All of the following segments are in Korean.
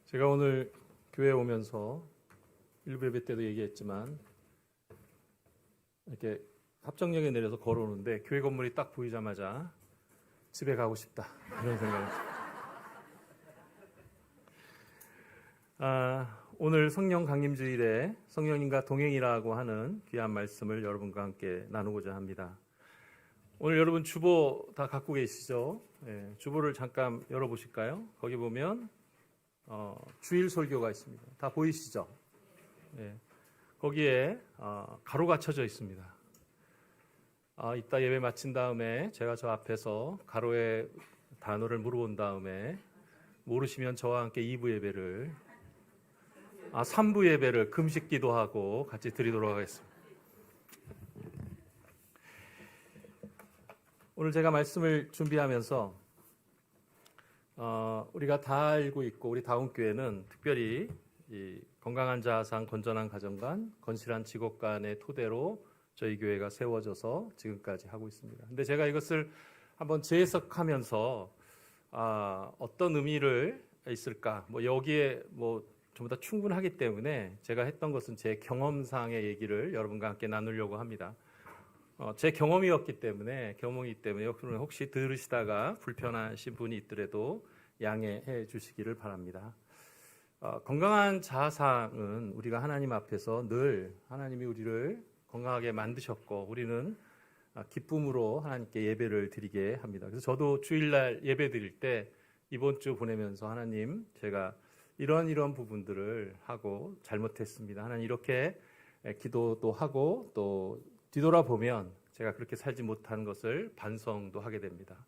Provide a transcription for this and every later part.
제가 오늘 교회 오면서 일부 예배 때도 얘기했지만 이렇게 합정역에 내려서 걸어오는데 교회 건물이 딱 보이자마자 집에 가고 싶다 이런 생각이 오늘 성령 강림주일에 성령님과 동행이라고 하는 귀한 말씀을 여러분과 함께 나누고자 합니다. 오늘 여러분 주보 다 갖고 계시죠? 네, 주보를 잠깐 열어보실까요? 거기 보면 주일 설교가 있습니다. 다 보이시죠? 네, 거기에 가로가 쳐져 있습니다. 이따 예배 마친 다음에 제가 저 앞에서 가로의 단어를 물어본 다음에 모르시면 저와 함께 2부 예배를 3부 예배를 금식 기도하고 같이 드리도록 하겠습니다. 오늘 제가 말씀을 준비하면서 우리가 다 알고 있고 우리 다운교회는 특별히 이 건강한 자아상 건전한 가정관 건실한 직업관의 토대로 저희 교회가 세워져서 지금까지 하고 있습니다. 근데 제가 이것을 한번 재해석하면서 어떤 의미를 있을까? 여기에 전부 다 충분하기 때문에 제가 했던 것은 제 경험상의 얘기를 여러분과 함께 나누려고 합니다. 제 경험이기 때문에 혹시 들으시다가 불편하신 분이 있더라도 양해해 주시기를 바랍니다. 건강한 자아상은 우리가 하나님 앞에서 늘 하나님이 우리를 건강하게 만드셨고 우리는 기쁨으로 하나님께 예배를 드리게 합니다. 그래서 저도 주일날 예배 드릴 때 이번 주 보내면서 하나님 제가 이런 부분들을 하고 잘못했습니다. 하나님 이렇게 기도도 하고 또 뒤돌아보면 제가 그렇게 살지 못한 것을 반성도 하게 됩니다.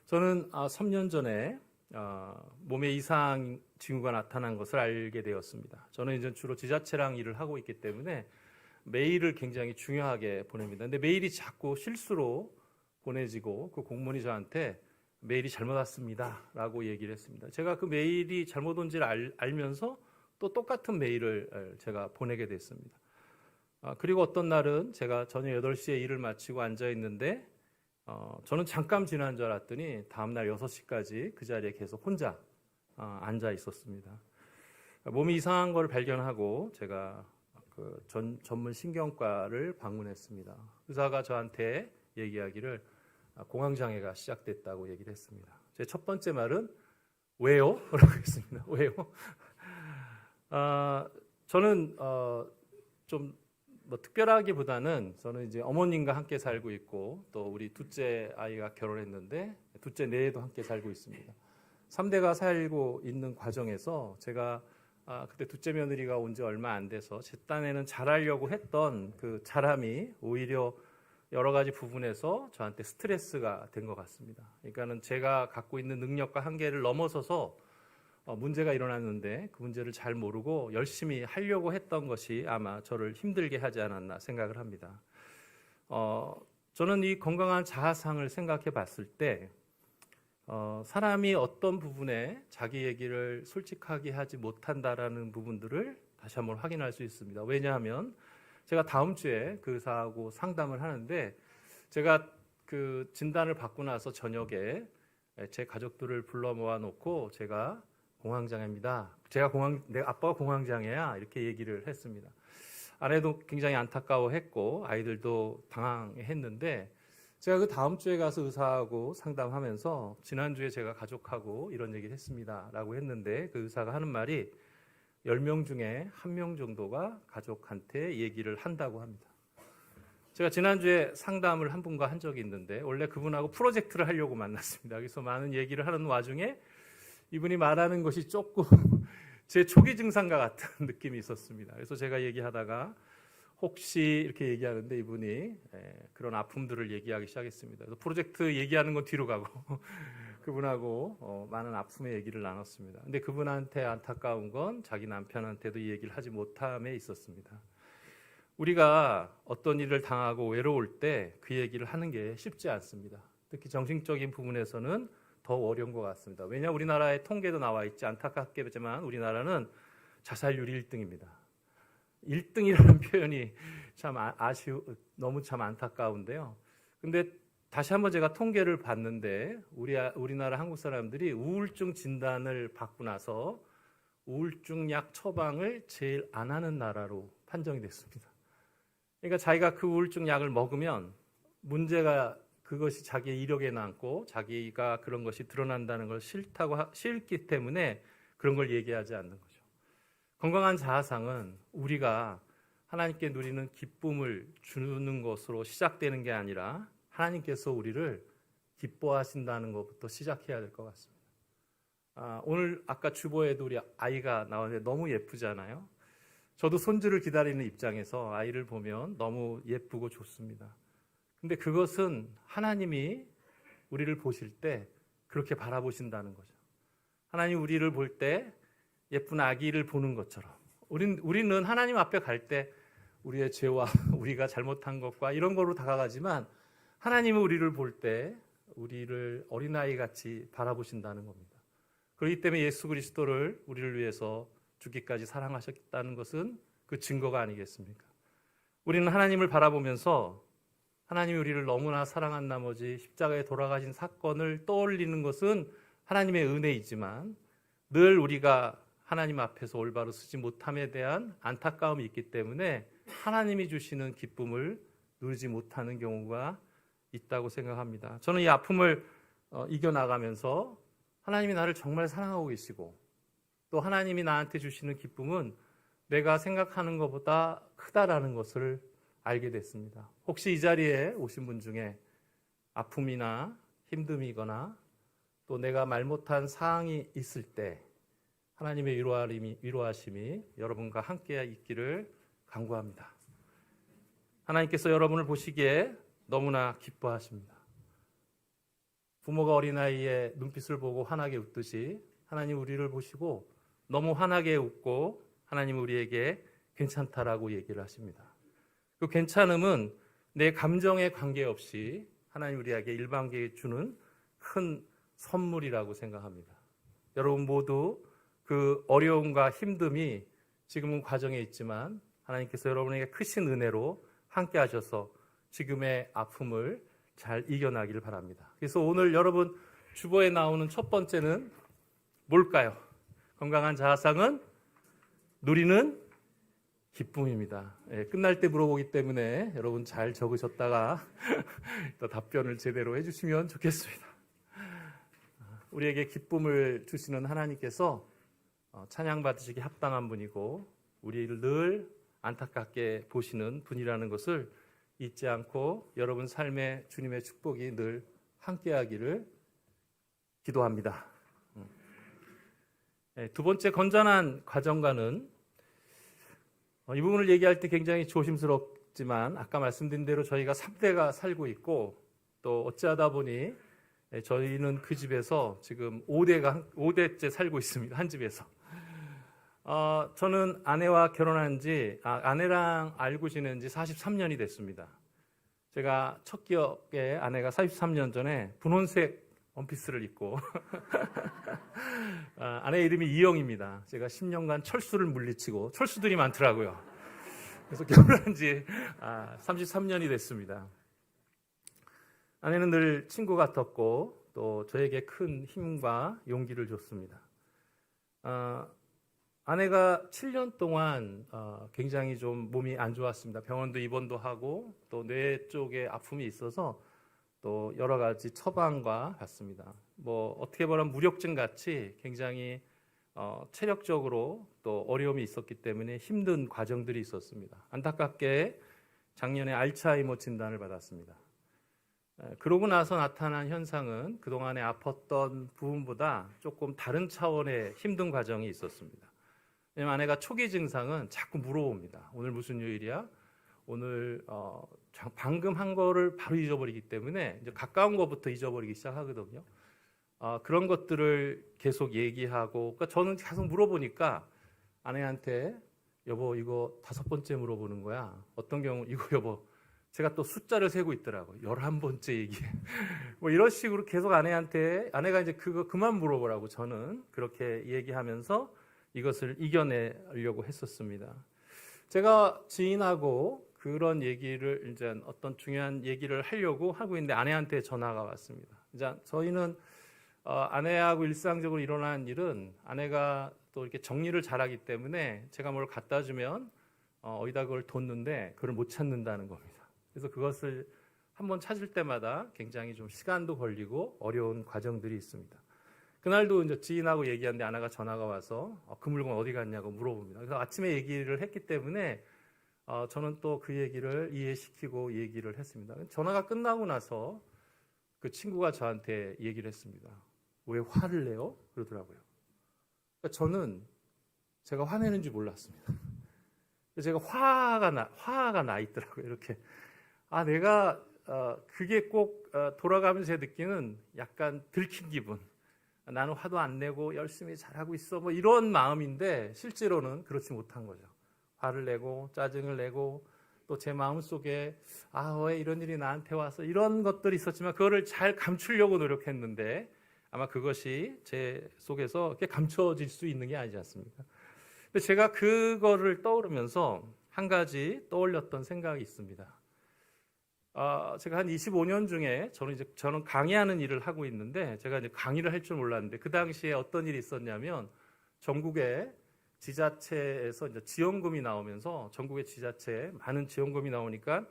저는 3년 전에 몸에 이상 징후가 나타난 것을 알게 되었습니다. 저는 이제 주로 지자체랑 일을 하고 있기 때문에 메일을 굉장히 중요하게 보냅니다. 근데 메일이 자꾸 실수로 보내지고 그 공무원이 저한테 메일이 잘못 왔습니다 라고 얘기를 했습니다. 제가 그 메일이 잘못 온지를 알면서 또 똑같은 메일을 제가 보내게 됐습니다. 그리고 어떤 날은 제가 저녁 8시에 일을 마치고 앉아 있는데 저는 잠깐 지난 줄 알았더니 다음날 6시까지 그 자리에 계속 혼자 앉아 있었습니다. 몸이 이상한 걸 발견하고 제가 그 전문 신경과를 방문했습니다. 의사가 저한테 얘기하기를 공황장애가 시작됐다고 얘기를 했습니다. 제 첫 번째 말은 왜요? 라고 했습니다. 왜요? 저는 좀 특별하기보다는 저는 이제 어머님과 함께 살고 있고 또 우리 둘째 아이가 결혼했는데 둘째 내에도 함께 살고 있습니다. 3대가 살고 있는 과정에서 제가 그때 둘째 며느리가 온 지 얼마 안 돼서 제 딴에는 잘하려고 했던 그 잘함이 오히려 여러 가지 부분에서 저한테 스트레스가 된 것 같습니다. 그러니까는 제가 갖고 있는 능력과 한계를 넘어서서 문제가 일어났는데 그 문제를 잘 모르고 열심히 하려고 했던 것이 아마 저를 힘들게 하지 않았나 생각을 합니다. 저는 이 건강한 자아상을 생각해 봤을 때 사람이 어떤 부분에 자기 얘기를 솔직하게 하지 못한다라는 부분들을 다시 한번 확인할 수 있습니다. 왜냐하면 제가 다음 주에 그 의사하고 상담을 하는데 제가 그 진단을 받고 나서 저녁에 제 가족들을 불러 모아놓고 제가 공황장애입니다. 내 아빠가 공황장애야 이렇게 얘기를 했습니다. 아내도 굉장히 안타까워했고 아이들도 당황했는데 제가 그 다음 주에 가서 의사하고 상담하면서 지난주에 제가 가족하고 이런 얘기를 했습니다 라고 했는데 그 의사가 하는 말이 10명 중에 1명 정도가 가족한테 얘기를 한다고 합니다. 제가 지난주에 상담을 한 분과 한 적이 있는데 원래 그분하고 프로젝트를 하려고 만났습니다. 그래서 많은 얘기를 하는 와중에 이분이 말하는 것이 조금 제 초기 증상과 같은 느낌이 있었습니다. 그래서 제가 얘기하다가 혹시 이렇게 얘기하는데 이분이 그런 아픔들을 얘기하기 시작했습니다. 그래서 프로젝트 얘기하는 건 뒤로 가고 그분하고 많은 아픔의 얘기를 나눴습니다. 근데 그분한테 안타까운 건 자기 남편한테도 이 얘기를 하지 못함에 있었습니다. 우리가 어떤 일을 당하고 외로울 때 그 얘기를 하는 게 쉽지 않습니다. 특히 정신적인 부분에서는 더 어려운 것 같습니다. 왜냐 우리나라의 통계도 나와 있지 안타깝게지만 우리나라는 자살률이 1등입니다. 1등이라는 표현이 참 너무 참 안타까운데요. 근데 다시 한번 제가 통계를 봤는데 우리나라 한국 사람들이 우울증 진단을 받고 나서 우울증 약 처방을 제일 안 하는 나라로 판정이 됐습니다. 그러니까 자기가 그 우울증 약을 먹으면 문제가 그것이 자기의 이력에 남고 자기가 그런 것이 드러난다는 걸 싫기 때문에 그런 걸 얘기하지 않는 거죠. 건강한 자아상은 우리가 하나님께 누리는 기쁨을 주는 것으로 시작되는 게 아니라 하나님께서 우리를 기뻐하신다는 것부터 시작해야 될 것 같습니다. 오늘 아까 주보에도 우리 아이가 나왔는데 너무 예쁘잖아요. 저도 손주를 기다리는 입장에서 아이를 보면 너무 예쁘고 좋습니다. 근데 그것은 하나님이 우리를 보실 때 그렇게 바라보신다는 거죠. 하나님 우리를 볼 때 예쁜 아기를 보는 것처럼 우리는 하나님 앞에 갈 때 우리의 죄와 우리가 잘못한 것과 이런 거로 다가가지만 하나님은 우리를 볼 때 우리를 어린아이같이 바라보신다는 겁니다. 그렇기 때문에 예수 그리스도를 우리를 위해서 죽기까지 사랑하셨다는 것은 그 증거가 아니겠습니까? 우리는 하나님을 바라보면서 하나님이 우리를 너무나 사랑한 나머지 십자가에 돌아가신 사건을 떠올리는 것은 하나님의 은혜이지만 늘 우리가 하나님 앞에서 올바로 서지 못함에 대한 안타까움이 있기 때문에 하나님이 주시는 기쁨을 누리지 못하는 경우가 있다고 생각합니다. 저는 이 아픔을 이겨나가면서 하나님이 나를 정말 사랑하고 계시고 또 하나님이 나한테 주시는 기쁨은 내가 생각하는 것보다 크다라는 것을 알게 됐습니다. 혹시 이 자리에 오신 분 중에 아픔이나 힘듦이거나 또 내가 말 못한 사항이 있을 때 하나님의 위로하심이 여러분과 함께 있기를 간구합니다. 하나님께서 여러분을 보시기에 너무나 기뻐하십니다. 부모가 어린아이의 눈빛을 보고 환하게 웃듯이 하나님 우리를 보시고 너무 환하게 웃고 하나님 우리에게 괜찮다라고 얘기를 하십니다. 그 괜찮음은 내 감정에 관계없이 하나님 우리에게 일방적으로 주는 큰 선물이라고 생각합니다. 여러분 모두 그 어려움과 힘듦이 지금은 과정에 있지만 하나님께서 여러분에게 크신 은혜로 함께 하셔서 지금의 아픔을 잘 이겨나기를 바랍니다. 그래서 오늘 여러분 주보에 나오는 첫 번째는 뭘까요? 건강한 자아상은 누리는 기쁨입니다. 끝날 때 물어보기 때문에 여러분 잘 적으셨다가 또 답변을 제대로 해주시면 좋겠습니다. 우리에게 기쁨을 주시는 하나님께서 찬양받으시기 합당한 분이고 우리를 늘 안타깝게 보시는 분이라는 것을 잊지 않고 여러분 삶에 주님의 축복이 늘 함께하기를 기도합니다. 두 번째 건전한 가정관은 이 부분을 얘기할 때 굉장히 조심스럽지만 아까 말씀드린 대로 저희가 3대가 살고 있고 또 어찌하다 보니 저희는 그 집에서 지금 5대째 살고 있습니다. 한 집에서. 저는 아내와 결혼한 지, 아내랑 알고 지낸 지 43년이 됐습니다. 제가 첫 기억에 아내가 43년 전에 분홍색 원피스를 입고 아내 이름이 이영입니다. 제가 10년간 철수를 물리치고 철수들이 많더라고요. 그래서 결혼한 지 33년이 됐습니다. 아내는 늘 친구 같았고 또 저에게 큰 힘과 용기를 줬습니다. 아내가 7년 동안 굉장히 좀 몸이 안 좋았습니다. 병원도 입원도 하고 또 뇌 쪽에 아픔이 있어서 또 여러 가지 처방과 같습니다. 뭐 어떻게 보면 무력증 같이 굉장히 체력적으로 또 어려움이 있었기 때문에 힘든 과정들이 있었습니다. 안타깝게 작년에 알츠하이머 진단을 받았습니다. 그러고 나서 나타난 현상은 그동안에 아팠던 부분보다 조금 다른 차원의 힘든 과정이 있었습니다. 왜냐면 아내가 초기 증상은 자꾸 물어봅니다. 오늘 무슨 요일이야? 오늘 방금 한 거를 바로 잊어버리기 때문에 이제 가까운 것부터 잊어버리기 시작하거든요. 그런 것들을 계속 얘기하고, 그러니까 저는 계속 물어보니까 아내한테 여보 이거 5번째 물어보는 거야. 어떤 경우 이거 여보 제가 또 숫자를 세고 있더라고요. 11번째 얘기해. 뭐 이런 식으로 계속 아내가 이제 그거 그만 물어보라고 저는 그렇게 얘기하면서 이것을 이겨내려고 했었습니다. 제가 지인하고 그런 얘기를 이제 어떤 중요한 얘기를 하려고 하고 있는데 아내한테 전화가 왔습니다. 이제 저희는 아내하고 일상적으로 일어나는 일은 아내가 또 이렇게 정리를 잘하기 때문에 제가 뭘 갖다 주면 어디다 그걸 뒀는데 그걸 못 찾는다는 겁니다. 그래서 그것을 한번 찾을 때마다 굉장히 좀 시간도 걸리고 어려운 과정들이 있습니다. 그날도 이제 지인하고 얘기하는데 아내가 전화가 와서 그 물건 어디 갔냐고 물어봅니다. 그래서 아침에 얘기를 했기 때문에 저는 또 그 얘기를 이해시키고 얘기를 했습니다. 전화가 끝나고 나서 그 친구가 저한테 얘기를 했습니다. 왜 화를 내요? 그러더라고요. 그러니까 저는 제가 화내는지 몰랐습니다. 제가 화가 나 있더라고요. 이렇게 내가 그게 꼭 돌아가면서 제 느끼는 약간 들킨 기분. 나는 화도 안 내고 열심히 잘하고 있어. 뭐 이런 마음인데 실제로는 그렇지 못한 거죠. 화를 내고 짜증을 내고 또 제 마음속에 왜 이런 일이 나한테 와서 이런 것들이 있었지만 그거를 잘 감추려고 노력했는데 아마 그것이 제 속에서 이렇게 감춰질 수 있는 게 아니지 않습니까? 근데 제가 그거를 떠오르면서 한 가지 떠올렸던 생각이 있습니다. 제가 한 25년 중에 저는 강의하는 일을 하고 있는데 제가 이제 강의를 할 줄 몰랐는데 그 당시에 어떤 일이 있었냐면 전국에 지자체에서 이제 지원금이 나오면서 전국의 지자체에 많은 지원금이 나오니까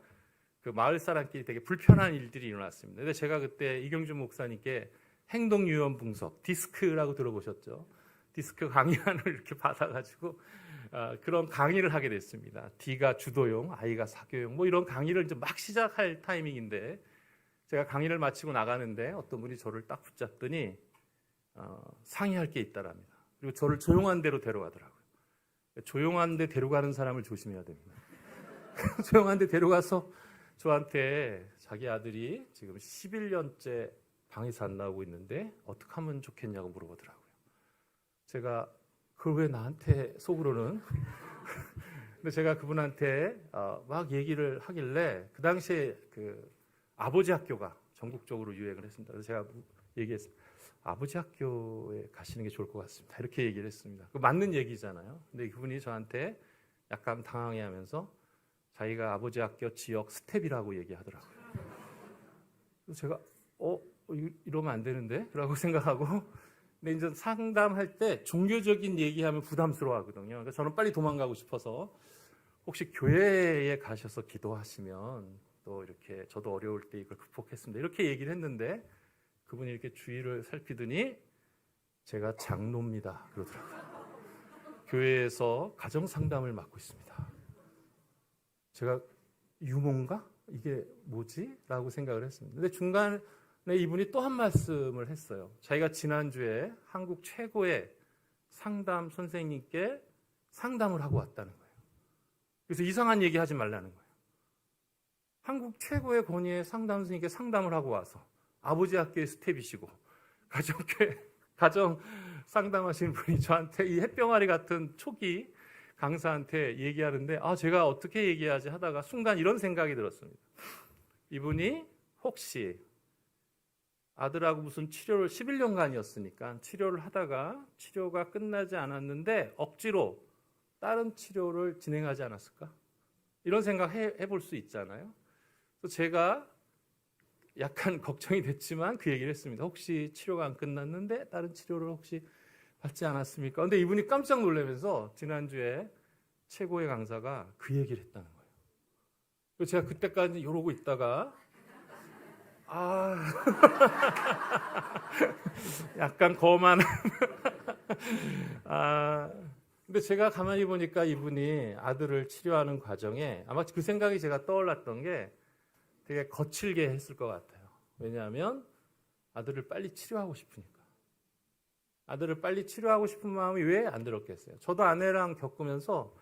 그 마을 사람끼리 되게 불편한 일들이 일어났습니다. 근데 제가 그때 이경준 목사님께 행동유형 분석, 디스크라고 들어보셨죠? 디스크 강의안을 이렇게 받아가지고 그런 강의를 하게 됐습니다. D가 주도용, I가 사교용, 뭐 이런 강의를 이제 막 시작할 타이밍인데 제가 강의를 마치고 나가는데 어떤 분이 저를 딱 붙잡더니 상의할 게 있다랍니다. 그리고 저를 조용한 데로 데려가더라고요. 조용한 데 데려가는 사람을 조심해야 됩니다. 조용한 데 데려가서 저한테 자기 아들이 지금 11년째 방에서 안 나오고 있는데 어떻게 하면 좋겠냐고 물어보더라고요. 제가 그걸 왜 나한테 속으로는 근데 제가 그분한테 막 얘기를 하길래 그 당시에 그 아버지 학교가 전국적으로 유행을 했습니다. 그래서 제가 얘기했습니다. 아버지 학교에 가시는 게 좋을 것 같습니다. 이렇게 얘기를 했습니다. 그 맞는 얘기잖아요. 근데 그분이 저한테 약간 당황해하면서 자기가 아버지 학교 지역 스텝이라고 얘기하더라고요. 그래서 제가 이러면 안 되는데? 라고 생각하고 근데 이제 상담할 때 종교적인 얘기하면 부담스러워하거든요. 그러니까 저는 빨리 도망가고 싶어서 혹시 교회에 가셔서 기도하시면 또 이렇게 저도 어려울 때 이걸 극복했습니다. 이렇게 얘기를 했는데 그분이 이렇게 주위를 살피더니 제가 장로입니다. 그러더라고요. 교회에서 가정상담을 맡고 있습니다. 제가 유모인가? 이게 뭐지? 라고 생각을 했습니다. 근데 중간에 이분이 또 한 말씀을 했어요. 자기가 지난주에 한국 최고의 상담 선생님께 상담을 하고 왔다는 거예요. 그래서 이상한 얘기 하지 말라는 거예요. 한국 최고의 권위의 상담 선생님께 상담을 하고 와서 아버지 학교의 스텝이시고 가정 상담하시는 분이 저한테 이 햇병아리 같은 초기 강사한테 얘기하는데 제가 어떻게 얘기하지 하다가 순간 이런 생각이 들었습니다. 이분이 혹시 아들하고 무슨 치료를 11년간이었으니까 치료를 하다가 치료가 끝나지 않았는데 억지로 다른 치료를 진행하지 않았을까? 이런 생각 해볼 수 있잖아요. 그래서 제가 약간 걱정이 됐지만 그 얘기를 했습니다. 혹시 치료가 안 끝났는데 다른 치료를 혹시 받지 않았습니까? 근데 이분이 깜짝 놀라면서 지난주에 최고의 강사가 그 얘기를 했다는 거예요. 그래서 제가 그때까지 이러고 있다가 약간 거만한 근데 제가 가만히 보니까 이분이 아들을 치료하는 과정에 아마 그 생각이 제가 떠올랐던 게 되게 거칠게 했을 것 같아요. 왜냐하면 아들을 빨리 치료하고 싶으니까. 아들을 빨리 치료하고 싶은 마음이 왜 안 들었겠어요? 저도 아내랑 겪으면서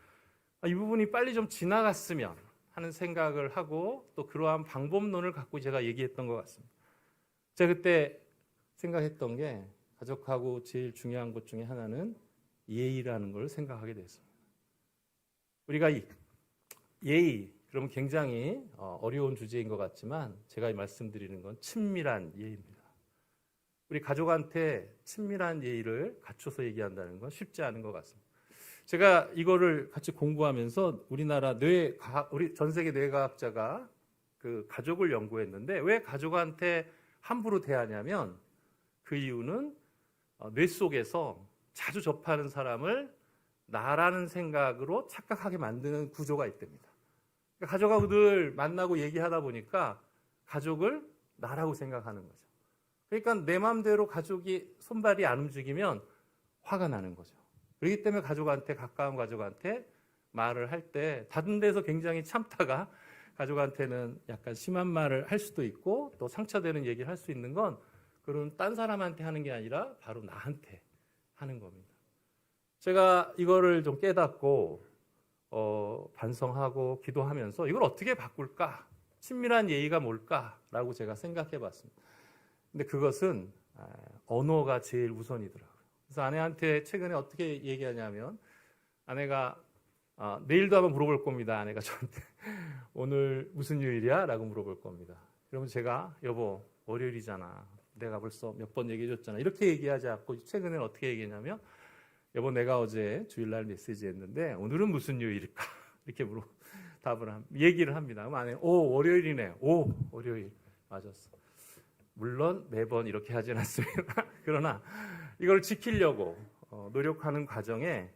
이 부분이 빨리 좀 지나갔으면 하는 생각을 하고 또 그러한 방법론을 갖고 제가 얘기했던 것 같습니다. 제가 그때 생각했던 게 가족하고 제일 중요한 것 중에 하나는 예의라는 걸 생각하게 됐습니다. 우리가 예의, 그러면 굉장히 어려운 주제인 것 같지만 제가 말씀드리는 건 친밀한 예의입니다. 우리 가족한테 친밀한 예의를 갖춰서 얘기한다는 건 쉽지 않은 것 같습니다. 제가 이거를 같이 공부하면서 우리나라 우리 전 세계 뇌과학자가 그 가족을 연구했는데 왜 가족한테 함부로 대하냐면 그 그 이유는 뇌 속에서 자주 접하는 사람을 나라는 생각으로 착각하게 만드는 구조가 있답니다. 그러니까 가족하고 늘 만나고 얘기하다 보니까 가족을 나라고 생각하는 거죠. 그러니까 내 마음대로 가족이 손발이 안 움직이면 화가 나는 거죠. 그렇기 때문에 가까운 가족한테 말을 할 때 다른 데서 굉장히 참다가 가족한테는 약간 심한 말을 할 수도 있고 또 상처되는 얘기를 할 수 있는 건 그런 딴 사람한테 하는 게 아니라 바로 나한테 하는 겁니다. 제가 이거를 좀 깨닫고 반성하고 기도하면서 이걸 어떻게 바꿀까? 친밀한 예의가 뭘까라고 제가 생각해 봤습니다. 근데 그것은 언어가 제일 우선이더라고요. 그래서 아내한테 최근에 어떻게 얘기하냐면 아내가 내일도 한번 물어볼 겁니다. 아내가 저한테 오늘 무슨 요일이야? 라고 물어볼 겁니다. 그러면 제가 여보 월요일이잖아. 내가 벌써 몇 번 얘기해 줬잖아. 이렇게 얘기하지 않고 최근에는 어떻게 얘기했냐면 여보 내가 어제 주일날 메시지 했는데 오늘은 무슨 요일일까? 이렇게 얘기를 합니다. 그럼 아내 오 월요일이네. 오 월요일 맞았어. 물론 매번 이렇게 하진 않습니다. 그러나 이걸 지키려고 노력하는 과정에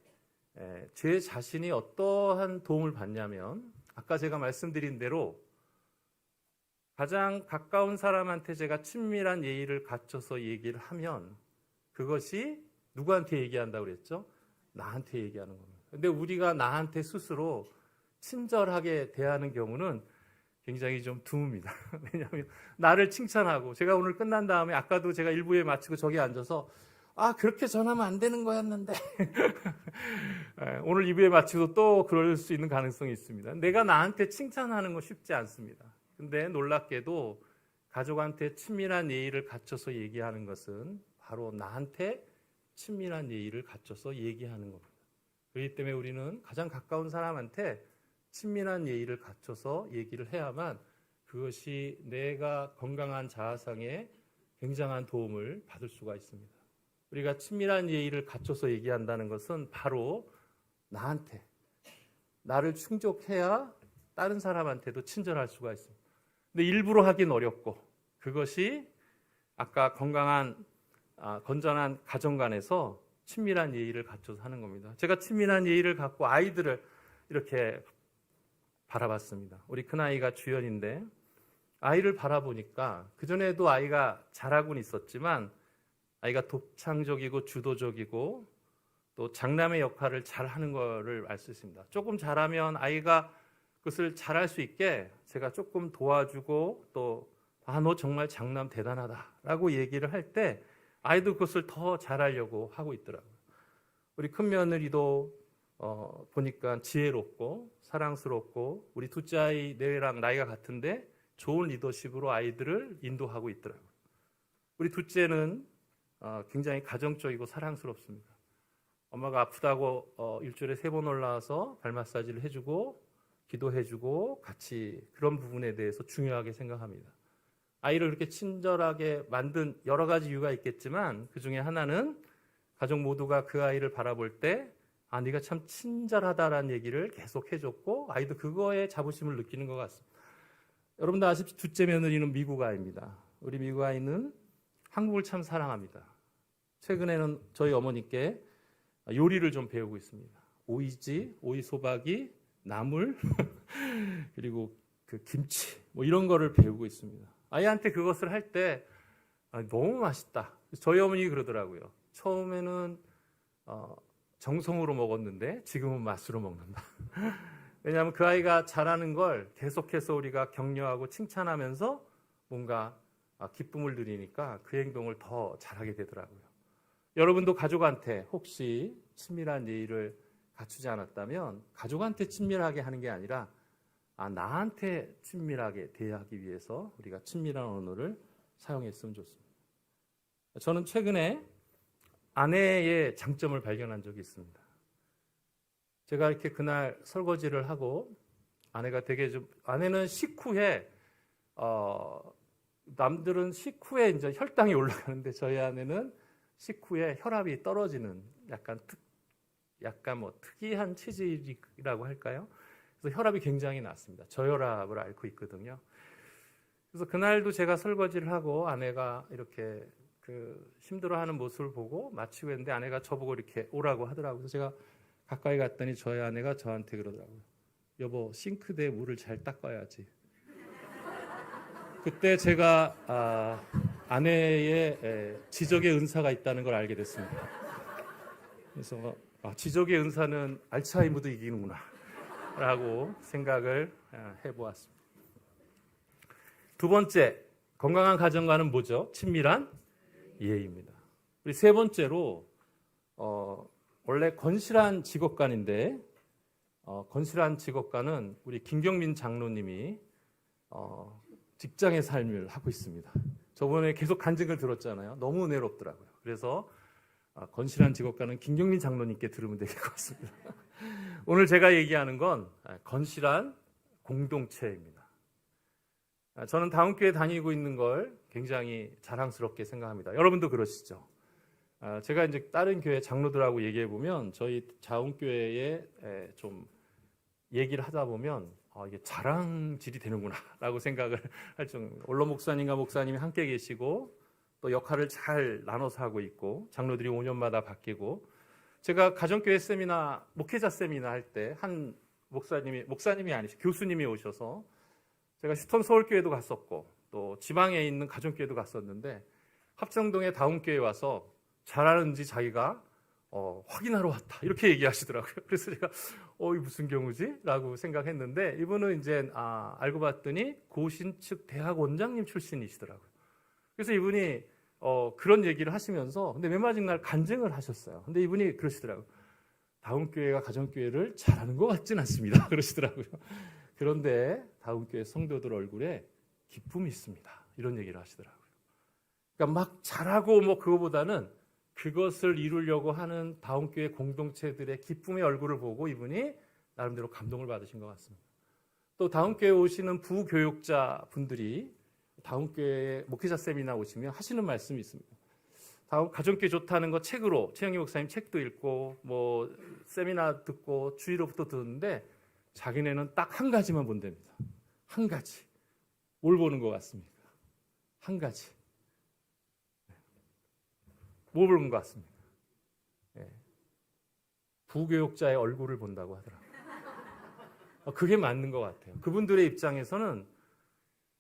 제 자신이 어떠한 도움을 받냐면 아까 제가 말씀드린 대로 가장 가까운 사람한테 제가 친밀한 예의를 갖춰서 얘기를 하면 그것이 누구한테 얘기한다고 그랬죠? 나한테 얘기하는 겁니다. 근데 우리가 나한테 스스로 친절하게 대하는 경우는 굉장히 좀 드뭅니다. 왜냐하면 나를 칭찬하고 제가 오늘 끝난 다음에 아까도 제가 1부에 마치고 저기 앉아서 그렇게 전하면 안 되는 거였는데 오늘 2부에 마치고 또 그럴 수 있는 가능성이 있습니다. 내가 나한테 칭찬하는 거 쉽지 않습니다. 근데 놀랍게도 가족한테 친밀한 예의를 갖춰서 얘기하는 것은 바로 나한테 친밀한 예의를 갖춰서 얘기하는 겁니다. 그렇기 때문에 우리는 가장 가까운 사람한테 친밀한 예의를 갖춰서 얘기를 해야만 그것이 내가 건강한 자아상에 굉장한 도움을 받을 수가 있습니다. 우리가 친밀한 예의를 갖춰서 얘기한다는 것은 바로 나한테, 나를 충족해야 다른 사람한테도 친절할 수가 있습니다. 근데 일부러 하긴 어렵고 그것이 아까 건전한 가정관에서 친밀한 예의를 갖춰서 하는 겁니다. 제가 친밀한 예의를 갖고 아이들을 이렇게 바라봤습니다. 우리 큰아이가 주연인데 아이를 바라보니까 그전에도 아이가 잘하고는 있었지만 아이가 독창적이고 주도적이고 또 장남의 역할을 잘하는 것을 알 수 있습니다. 조금 잘하면 아이가 그것을 잘할 수 있게 제가 조금 도와주고 또 너 정말 장남 대단하다라고 얘기를 할 때 아이도 그것을 더 잘하려고 하고 있더라고요. 우리 큰 며느리도 보니까 지혜롭고 사랑스럽고 우리 둘째 아이 내랑 나이가 같은데 좋은 리더십으로 아이들을 인도하고 있더라고요. 우리 둘째는 굉장히 가정적이고 사랑스럽습니다. 엄마가 아프다고 일주일에 3번 올라와서 발 마사지를 해주고 기도해주고 같이 그런 부분에 대해서 중요하게 생각합니다. 아이를 그렇게 친절하게 만든 여러 가지 이유가 있겠지만 그 중에 하나는 가족 모두가 그 아이를 바라볼 때 네가 참 친절하다라는 얘기를 계속 해줬고 아이도 그거에 자부심을 느끼는 것 같습니다. 여러분도 아시다시피 둘째 며느리는 미국 아이입니다. 우리 미국 아이는 한국을 참 사랑합니다. 최근에는 저희 어머니께 요리를 좀 배우고 있습니다. 오이지, 오이소박이, 나물 그리고 그 김치 이런 거를 배우고 있습니다. 아이한테 그것을 할 때 너무 맛있다. 저희 어머니 그러더라고요. 처음에는 정성으로 먹었는데 지금은 맛으로 먹는다. 왜냐하면 그 아이가 잘하는 걸 계속해서 우리가 격려하고 칭찬하면서 뭔가 기쁨을 누리니까 그 행동을 더 잘하게 되더라고요. 여러분도 가족한테 혹시 친밀한 예의를 갖추지 않았다면 가족한테 친밀하게 하는 게 아니라 나한테 친밀하게 대하기 위해서 우리가 친밀한 언어를 사용했으면 좋습니다. 저는 최근에 아내의 장점을 발견한 적이 있습니다. 제가 이렇게 그날 설거지를 하고 아내가 아내는 식후에 남들은 식후에 이제 혈당이 올라가는데 저희 아내는 식후에 혈압이 떨어지는 약간 특이한 체질이라고 할까요? 그래서 혈압이 굉장히 낮습니다. 저혈압을 앓고 있거든요. 그래서 그날도 제가 설거지를 하고 아내가 이렇게 힘들어하는 모습을 보고 마치고 했는데 아내가 저보고 이렇게 오라고 하더라고요. 그래서 제가 가까이 갔더니 저희 아내가 저한테 그러더라고요. 여보, 싱크대에 물을 잘 닦아야지. 그때 제가 아내의 지적의 은사가 있다는 걸 알게 됐습니다. 그래서 지적의 은사는 알츠하이머도 이기는구나 라고 생각을 해보았습니다. 두 번째, 건강한 가정과는 뭐죠? 친밀한 이해입니다. 우리 세 번째로 원래 건실한 직업관인데 건실한 직업관은 우리 김경민 장로님이 직장의 삶을 하고 있습니다. 저번에 계속 간증을 들었잖아요. 너무 은혜롭더라고요. 그래서 건실한 직업관은 김경민 장로님께 들으면 될 것 같습니다. 오늘 제가 얘기하는 건 건실한 공동체입니다. 저는 다운교회 다니고 있는 걸 굉장히 자랑스럽게 생각합니다. 여러분도 그러시죠? 제가 이제 다른 교회 장로들하고 얘기해 보면 저희 자운교회에 좀 얘기를 하다 보면 이게 자랑질이 되는구나라고 생각을 할 정도로 원로 목사님과 목사님이 함께 계시고 또 역할을 잘 나눠서 하고 있고 장로들이 5년마다 바뀌고 제가 가정교회 세미나 목회자 세미나 할 때 한 목사님이 아니시고 교수님이 오셔서 제가 휴스턴 서울교회도 갔었고 또 지방에 있는 가정교회도 갔었는데 합정동에 다운교회에 와서 잘하는지 자기가 확인하러 왔다 이렇게 얘기하시더라고요. 그래서 제가 이게 무슨 경우지? 라고 생각했는데 이분은 이제 알고 봤더니 고신 측 대학 원장님 출신이시더라고요. 그래서 이분이 그런 얘기를 하시면서 근데 맨 마지막 날 간증을 하셨어요. 근데 이분이 그러시더라고요. 다운교회가 가정교회를 잘하는 것 같진 않습니다. 그러시더라고요. 그런데 다운교회 성도들 얼굴에 기쁨이 있습니다. 이런 얘기를 하시더라고요. 그러니까 막 잘하고 뭐 그거보다는 그것을 이루려고 하는 다운교회 공동체들의 기쁨의 얼굴을 보고 이분이 나름대로 감동을 받으신 것 같습니다. 또 다운교회 오시는 부교육자 분들이 다운교회 목회자 세미나 오시면 하시는 말씀이 있습니다. 가정교회 좋다는 거 책으로 최영희 목사님 책도 읽고 뭐 세미나 듣고 주의로부터 듣는데 자기네는 딱 한 가지만 본답니다. 한 가지. 뭘 보는 것 같습니까? 한 가지. 뭘 보는 것 같습니까? 부교육자의 얼굴을 본다고 하더라고요. 그게 맞는 것 같아요. 그분들의 입장에서는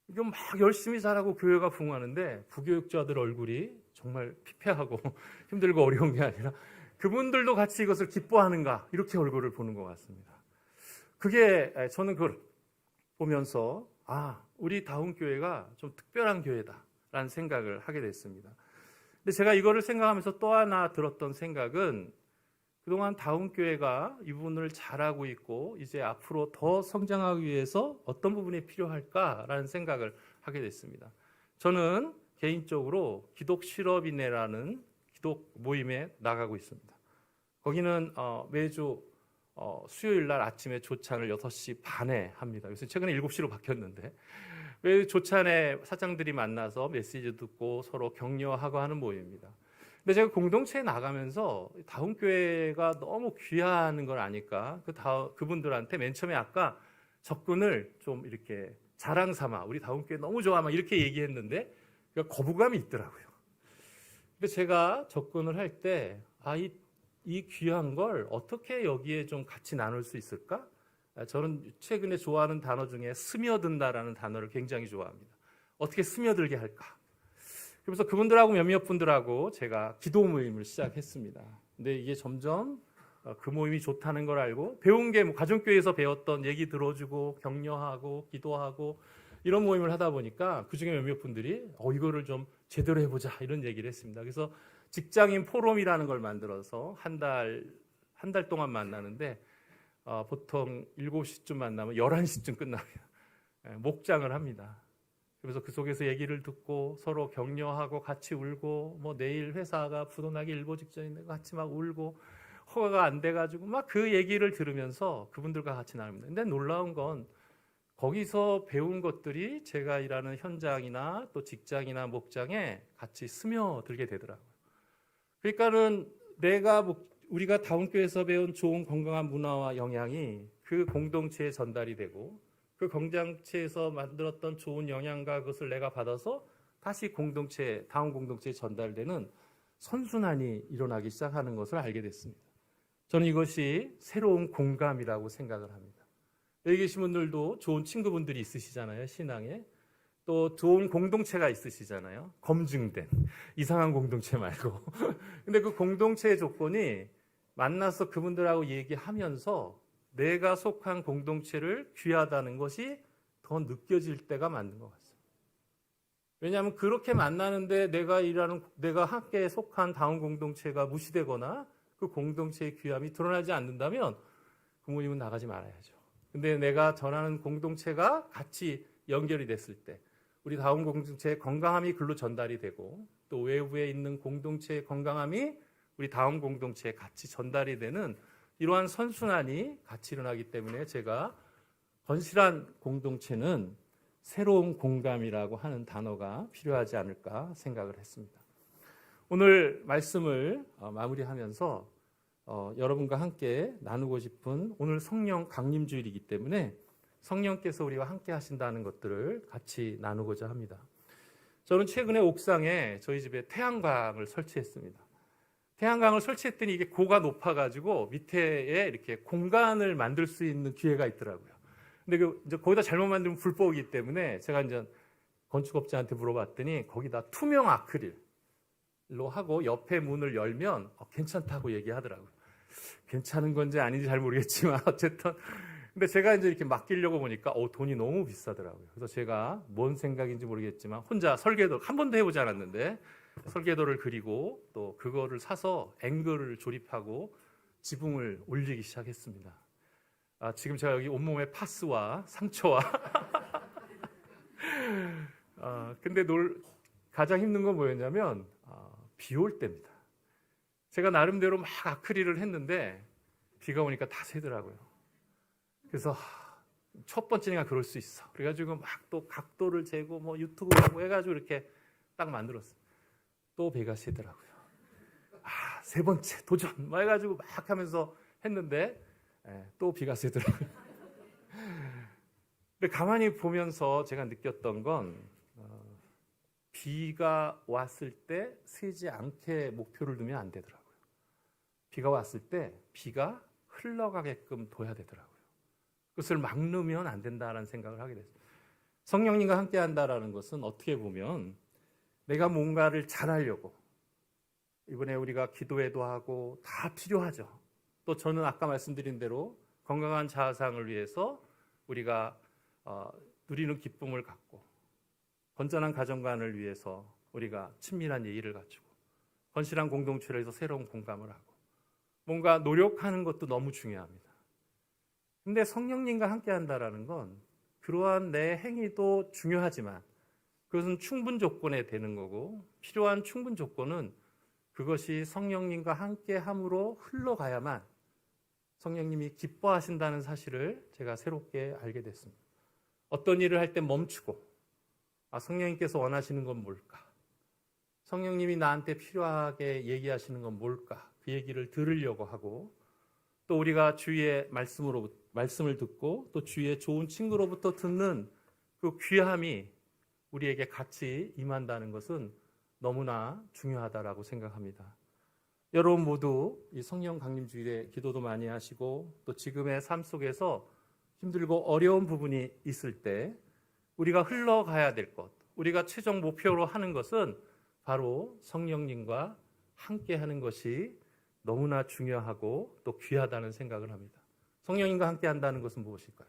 이거 막 열심히 잘하고 교회가 부흥하는데 부교육자들 얼굴이 정말 피폐하고 힘들고 어려운 게 아니라 그분들도 같이 이것을 기뻐하는가 이렇게 얼굴을 보는 것 같습니다. 그게 저는 그걸 보면서 우리 다운교회가 좀 특별한 교회다라는 생각을 하게 됐습니다. 근데 제가 이거를 생각하면서 또 하나 들었던 생각은 그동안 다운교회가 이 부분을 잘하고 있고 이제 앞으로 더 성장하기 위해서 어떤 부분이 필요할까라는 생각을 하게 됐습니다. 저는 개인적으로 기독 실업인회라는 기독 모임에 나가고 있습니다. 거기는 매주 수요일 날 아침에 조찬을 6시 반에 합니다. 요새 최근에 7시로 바뀌었는데 왜 조찬에 사장들이 만나서 메시지 듣고 서로 격려하고 하는 모임입니다. 근데 제가 공동체에 나가면서 다운교회가 너무 귀한 걸 아니까 그분들한테 맨 처음에 아까 접근을 좀 이렇게 자랑 삼아 우리 다운교회 너무 좋아 막 이렇게 얘기했는데 거부감이 있더라고요. 근데 제가 접근을 할 때 이 귀한 걸 어떻게 여기에 좀 같이 나눌 수 있을까? 저는 최근에 좋아하는 단어 중에 스며든다라는 단어를 굉장히 좋아합니다. 어떻게 스며들게 할까? 그래서 그분들하고 몇몇 분들하고 제가 기도 모임을 시작했습니다. 근데 이게 점점 그 모임이 좋다는 걸 알고 배운 게 가정교회에서 배웠던 얘기 들어주고 격려하고 기도하고 이런 모임을 하다 보니까 그중에 몇몇 분들이 이거를 좀 제대로 해보자 이런 얘기를 했습니다. 그래서 직장인 포럼이라는 걸 만들어서 한 달 동안 만나는데 보통 7시쯤 만나면 11시쯤 끝납니다. 목장을 합니다. 그래서 그 속에서 얘기를 듣고 서로 격려하고 같이 울고 뭐 내일 회사가 부도나기 일보 직전인데 같이 막 울고 허가가 안 돼가지고 막 그 얘기를 들으면서 그분들과 같이 나눕니다. 근데 놀라운 건 거기서 배운 것들이 제가 일하는 현장이나 또 직장이나 목장에 같이 스며들게 되더라고요. 그러니까는 우리가 다운교회에서 배운 좋은 건강한 문화와 영향이 그 공동체에 전달이 되고 그 공동체에서 만들었던 좋은 영향과 그것을 내가 받아서 다시 공동체, 다음 공동체에 전달되는 선순환이 일어나기 시작하는 것을 알게 됐습니다. 저는 이것이 새로운 공감이라고 생각을 합니다. 여기 계신 분들도 좋은 친구분들이 있으시잖아요, 신앙에. 또 좋은 공동체가 있으시잖아요. 검증된 이상한 공동체 말고. 근데 그 공동체의 조건이 만나서 그분들하고 얘기하면서 내가 속한 공동체를 귀하다는 것이 더 느껴질 때가 맞는 것 같습니다. 왜냐하면 그렇게 만나는데 내가 함께 속한 다음 공동체가 무시되거나 그 공동체의 귀함이 드러나지 않는다면 부모님은 나가지 말아야죠. 근데 내가 전하는 공동체가 같이 연결이 됐을 때 우리 다음 공동체의 건강함이 글로 전달이 되고 또 외부에 있는 공동체의 건강함이 우리 다음 공동체에 같이 전달이 되는 이러한 선순환이 같이 일어나기 때문에 제가 건실한 공동체는 새로운 공감이라고 하는 단어가 필요하지 않을까 생각을 했습니다. 오늘 말씀을 마무리하면서 여러분과 함께 나누고 싶은 오늘 성령 강림주일이기 때문에 성령께서 우리와 함께 하신다는 것들을 같이 나누고자 합니다. 저는 최근에 옥상에 저희 집에 태양광을 설치했습니다. 태양광을 설치했더니 이게 고가 높아가지고 밑에에 이렇게 공간을 만들 수 있는 기회가 있더라고요. 근데 이제 거기다 잘못 만들면 불법이기 때문에 제가 이제 건축업자한테 물어봤더니 거기다 투명 아크릴로 하고 옆에 문을 열면 괜찮다고 얘기하더라고요. 괜찮은 건지 아닌지 잘 모르겠지만 어쨌든 근데 제가 이제 이렇게 맡기려고 보니까 돈이 너무 비싸더라고요. 그래서 제가 뭔 생각인지 모르겠지만 혼자 설계도 한 번도 해보지 않았는데 설계도를 그리고 또 그거를 사서 앵글을 조립하고 지붕을 올리기 시작했습니다. 지금 제가 여기 온몸에 파스와 상처와 근데 가장 힘든 건 뭐였냐면 비 올 때입니다. 제가 나름대로 막 아크릴을 했는데 비가 오니까 다 새더라고요. 그래서 첫 번째니까 그럴 수 있어. 그래가지고 막 또 각도를 재고 뭐 유튜브 하고 해가지고 이렇게 딱 만들었어요. 또 비가 새더라고요. 세 번째 도전 막 해가지고 막 하면서 했는데 또 비가 새더라고요. 근데 가만히 보면서 제가 느꼈던 건 비가 왔을 때 새지 않게 목표를 두면 안 되더라고요. 비가 왔을 때 비가 흘러가게끔 둬야 되더라고요. 그것을 막으면 안 된다라는 생각을 하게 됐어요. 성령님과 함께 한다라는 것은 어떻게 보면 내가 뭔가를 잘하려고 이번에 우리가 기도회도 하고 다 필요하죠. 또 저는 아까 말씀드린 대로 건강한 자아상을 위해서 우리가 누리는 기쁨을 갖고 건전한 가정관을 위해서 우리가 친밀한 예의를 갖추고 건실한 공동체를 해서 새로운 공감을 하고 뭔가 노력하는 것도 너무 중요합니다. 근데 성령님과 함께 한다라는 건 그러한 내 행위도 중요하지만 그것은 충분 조건에 되는 거고 필요한 충분 조건은 그것이 성령님과 함께 함으로 흘러가야만 성령님이 기뻐하신다는 사실을 제가 새롭게 알게 됐습니다. 어떤 일을 할 때 멈추고 성령님께서 원하시는 건 뭘까? 성령님이 나한테 필요하게 얘기하시는 건 뭘까? 그 얘기를 들으려고 하고 또 우리가 주위의 말씀을 듣고 또 주위의 좋은 친구로부터 듣는 그 귀함이 우리에게 같이 임한다는 것은 너무나 중요하다라고 생각합니다. 여러분 모두 이 성령 강림주일에 기도도 많이 하시고 또 지금의 삶 속에서 힘들고 어려운 부분이 있을 때 우리가 흘러가야 될 것, 우리가 최종 목표로 하는 것은 바로 성령님과 함께 하는 것이 너무나 중요하고 또 귀하다는 생각을 합니다. 성령님과 함께 한다는 것은 무엇일까요?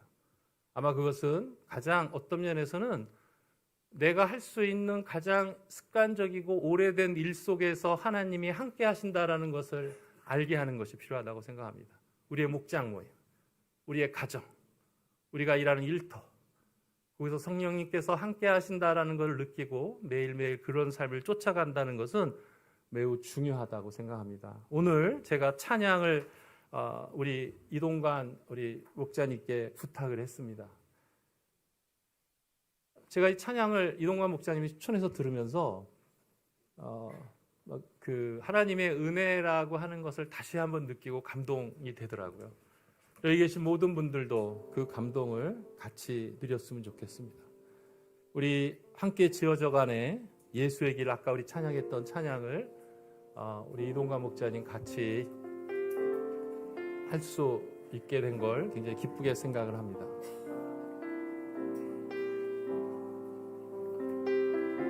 아마 그것은 가장 어떤 면에서는 내가 할 수 있는 가장 습관적이고 오래된 일 속에서 하나님이 함께 하신다라는 것을 알게 하는 것이 필요하다고 생각합니다. 우리의 목장 모임, 우리의 가정, 우리가 일하는 일터, 거기서 성령님께서 함께 하신다라는 것을 느끼고 매일매일 그런 삶을 쫓아간다는 것은 매우 중요하다고 생각합니다. 오늘 제가 찬양을 우리 이동관 우리 목자님께 부탁을 했습니다. 제가 이 찬양을 이동관 목자님이 추천해서 들으면서 그 하나님의 은혜라고 하는 것을 다시 한번 느끼고 감동이 되더라고요. 여기 계신 모든 분들도 그 감동을 같이 누렸으면 좋겠습니다. 우리 함께 지어져간에 예수의 길, 아까 우리 찬양했던 찬양을 우리 이동관 목자님 같이 할 수 있게 된 걸 굉장히 기쁘게 생각을 합니다.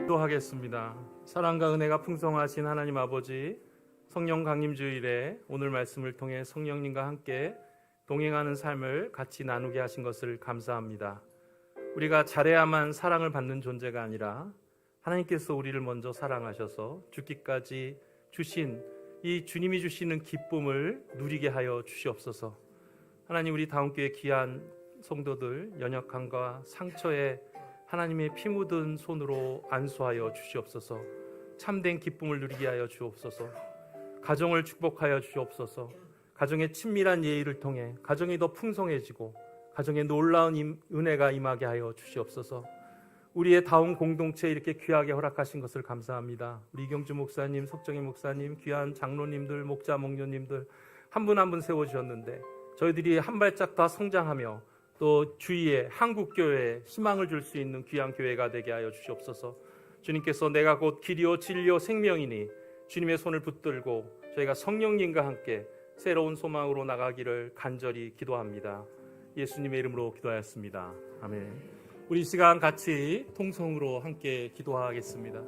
기도하겠습니다. 사랑과 은혜가 풍성하신 하나님 아버지, 성령 강림 주일에 오늘 말씀을 통해 성령님과 함께 동행하는 삶을 같이 나누게 하신 것을 감사합니다. 우리가 잘해야만 사랑을 받는 존재가 아니라 하나님께서 우리를 먼저 사랑하셔서 죽기까지 주신 이 주님이 주시는 기쁨을 누리게 하여 주시옵소서. 하나님, 우리 다운교회 귀한 성도들 연약함과 상처에 하나님의 피 묻은 손으로 안수하여 주시옵소서. 참된 기쁨을 누리게 하여 주옵소서. 가정을 축복하여 주옵소서. 가정의 친밀한 예의를 통해 가정이 더 풍성해지고 가정에 놀라운 은혜가 임하게 하여 주시옵소서. 우리의 다운 공동체에 이렇게 귀하게 허락하신 것을 감사합니다. 우리 이경주 목사님, 석정희 목사님, 귀한 장로님들, 목자, 목녀님들 한 분 한 분 세워주셨는데 저희들이 한 발짝 더 성장하며 또 주위에 한국교회에 희망을 줄 수 있는 귀한 교회가 되게 하여 주시옵소서. 주님께서 내가 곧 길이요 진리요 생명이니 주님의 손을 붙들고 저희가 성령님과 함께 새로운 소망으로 나가기를 간절히 기도합니다. 예수님의 이름으로 기도하였습니다. 아멘. 우리 이 시간 같이 통성으로 함께 기도하겠습니다.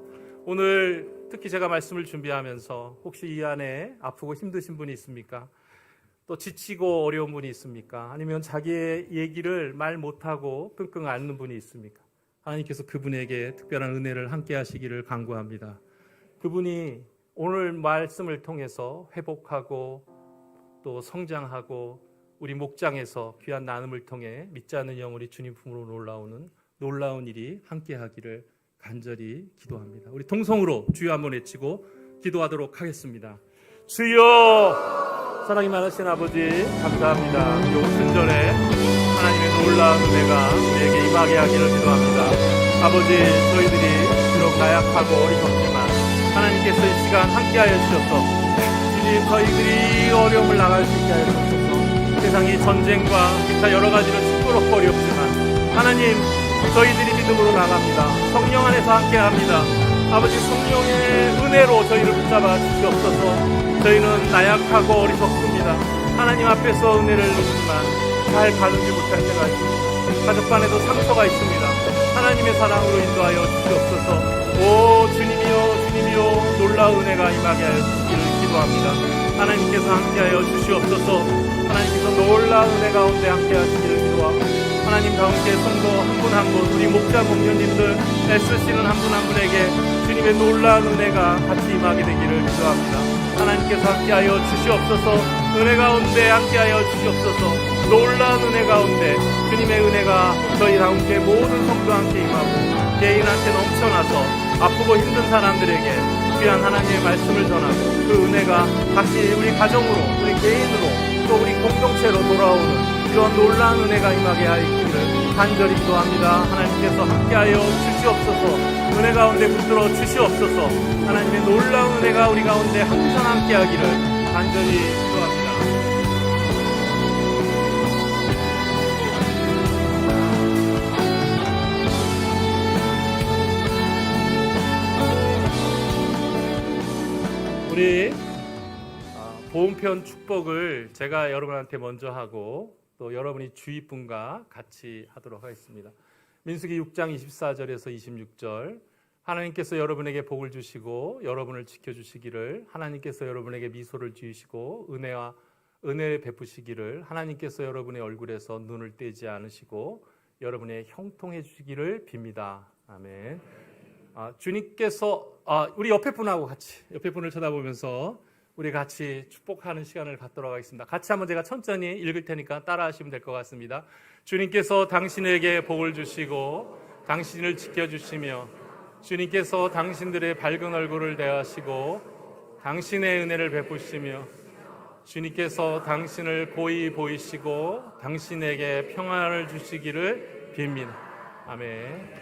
오늘 특히 제가 말씀을 준비하면서 혹시 이 안에 아프고 힘드신 분이 있습니까? 또 지치고 어려운 분이 있습니까? 아니면 자기의 얘기를 말 못하고 끙끙 앓는 분이 있습니까? 하나님께서 그분에게 특별한 은혜를 함께 하시기를 간구합니다. 그분이 오늘 말씀을 통해서 회복하고 또 성장하고 우리 목장에서 귀한 나눔을 통해 믿지 않는 영혼이 주님 품으로 놀라운 일이 함께 하기를 간절히 기도합니다. 우리 통성으로 주여 한번 외치고 기도하도록 하겠습니다. 주여! 사랑이 많으신 아버지 감사합니다. 이 오순절에 하나님의 놀라운 은혜가 우리에게 임하게 하기를 기도합니다. 아버지, 저희들이 비록 나약하고 어리석지만 하나님께서 이 시간 함께하여 주셔서 주님, 저희들이 어려움을 나갈 수 있게 하여 주셔서 세상이 전쟁과 기타 여러 가지로 시끄럽고 어렵지만 하나님, 저희들이 믿음으로 나갑니다. 성령 안에서 함께합니다. 아버지, 성령의 은혜로 저희를 붙잡아 주시옵소서. 저희는 나약하고 어리석습니다. 하나님 앞에서 은혜를 누리지만 잘 가누지 못할 때가 있습니다. 가족 간에도 상처가 있습니다. 하나님의 사랑으로 인도하여 주시옵소서. 오 주님이여, 주님이여, 놀라운 은혜가 임하게 하여 주시기를 기도합니다. 하나님께서 함께하여 주시옵소서. 하나님께서 놀라운 은혜 가운데 함께 하시기를 기도하고 하나님 가운데 성도 한 분 한 분, 우리 목자 목녀님들 애쓰시는 한 분 한 분에게 주님의 놀라운 은혜가 같이 임하게 되기를 기도합니다. 하나님께서 함께하여 주시옵소서. 은혜 가운데 함께하여 주시옵소서. 놀라운 은혜 가운데 주님의 은혜가 저희 가운데 모든 성도 함께 임하고 개인한테 넘쳐나서 아프고 힘든 사람들에게 귀한 하나님의 말씀을 전하고 그 은혜가 다시 우리 가정으로, 우리 개인으로 또 우리 공동체로 돌아오는 이런 놀라운 은혜가 임하게 하기를 간절히 기도합니다. 하나님께서 함께하여 주시옵소서. 은혜 가운데 붙들어 주시옵소서. 하나님의 놀라운 은혜가 우리 가운데 항상 함께하기를 간절히 기도합니다. 우리 보온편 축복을 제가 여러분한테 먼저 하고 또 여러분이 주위 분과 같이 하도록 하겠습니다. 민수기 6장 24절에서 26절, 하나님께서 여러분에게 복을 주시고 여러분을 지켜주시기를, 하나님께서 여러분에게 미소를 지으시고 은혜를 베푸시기를, 하나님께서 여러분의 얼굴에서 눈을 떼지 않으시고 여러분의 형통해 주시기를 빕니다. 아멘. 주님께서 우리 옆에 분하고 같이, 옆에 분을 쳐다보면서 우리 같이 축복하는 시간을 갖도록 하겠습니다. 같이 한번 제가 천천히 읽을 테니까 따라하시면 될 것 같습니다. 주님께서 당신에게 복을 주시고 당신을 지켜주시며 주님께서 당신들의 밝은 얼굴을 대하시고 당신의 은혜를 베푸시며 주님께서 당신을 고이 보이시고 당신에게 평안을 주시기를 빕니다. 아멘.